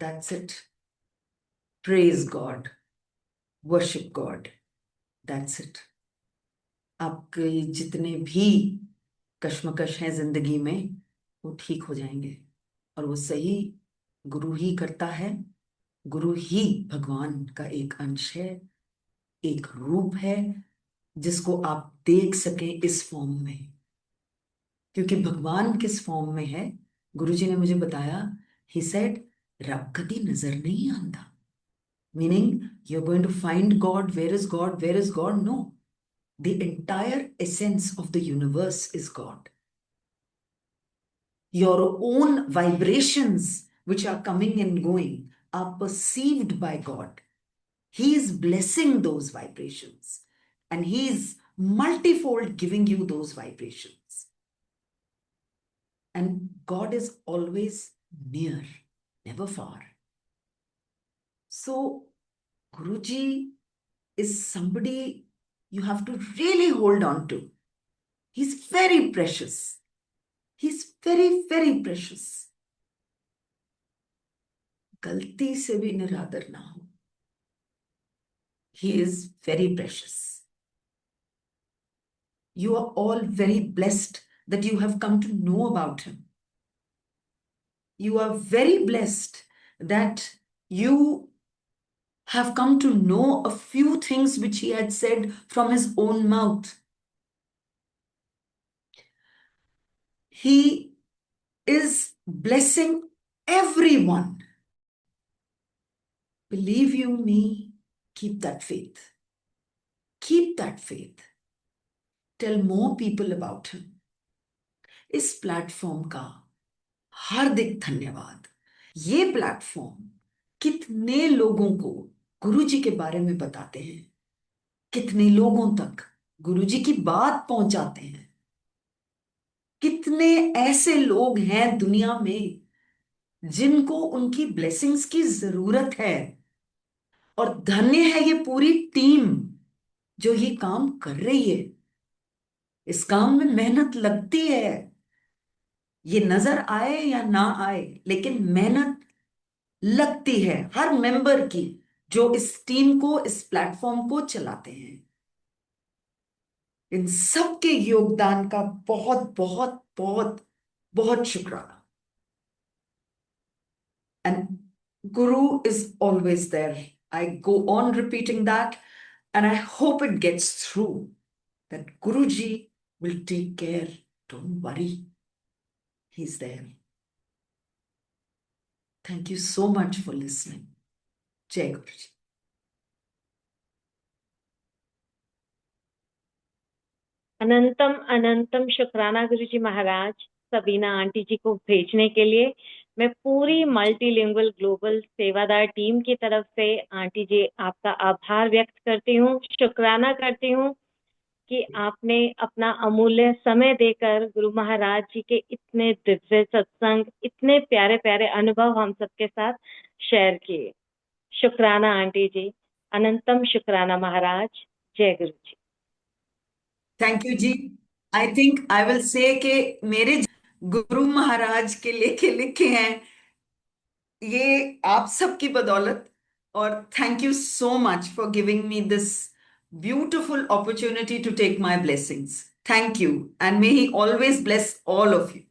that's it. Praise God, worship God, that's it. आपके जितने भी कश्मकश हैं जिंदगी में वो ठीक हो जाएंगे, और वो सही गुरु ही करता है। गुरु ही भगवान का एक अंश है, एक रूप है जिसको आप देख सकें इस फॉर्म में। क्योंकि भगवान किस फॉर्म में है, गुरुजी ने मुझे बताया। ही सेड, रब कभी नजर नहीं आता। Meaning you are going to find God, where is God, where is God? No, the entire essence of the universe is God. Your own vibrations which are coming and going are perceived by God. He is blessing those vibrations and He is multifold giving you those vibrations. And God is always near, never far. So, Guruji is somebody you have to really hold on to. He's very precious. He's very, very precious. गलती से भी निरादर ना हो। He is very precious. You are all very blessed that you have come to know about him. You are very blessed that you have come to know a few things which he had said from his own mouth. He is blessing everyone Believe you me, keep that faith. Keep that faith. Tell more people about him. इस platform का हार्दिक धन्यवाद। ये platform कितने लोगों को गुरुजी के बारे में बताते हैं, कितने लोगों तक गुरुजी की बात पहुंचाते हैं। कितने ऐसे लोग हैं दुनिया में जिनको उनकी ब्लेसिंग्स की जरूरत है। और धन्य है ये पूरी टीम जो ये काम कर रही है। इस काम में मेहनत लगती है, ये नजर आए या ना आए, लेकिन मेहनत लगती है हर मेंबर की जो इस टीम को, इस प्लेटफॉर्म को चलाते हैं। इन सबके योगदान का बहुत बहुत बहुत बहुत शुक्राना। And Guru is always there. I go on repeating that, and I hope it gets through that Guruji will take care. Don't worry, he's there. Thank you so much for listening. Jai Guruji. अनंतम अनंतम शुक्राना गुरुजी महाराज Sabina aunty जी को भेजने के लिए। मैं पूरी multilingual global सेवादार team की तरफ से आंटी जी आपका आभार व्यक्त करती हूँ, शुक्राना करती हूँ कि आपने अपना अमूल्य समय देकर गुरु महाराज जी के इतने दिव्य सत्संग, इतने प्यारे प्यारे अनुभव हम सबके साथ शेयर किए। शुक्राना आंटी जी, अनंतम शुक्राना महाराज। जय Guru ji. Thank you ji. I think I will say कि मेरे गुरु महाराज के लेखे लिखे हैं ये आप सबकी बदौलत। और thank you so much for giving me this beautiful opportunity to take my blessings. Thank you, and may He always bless all of you.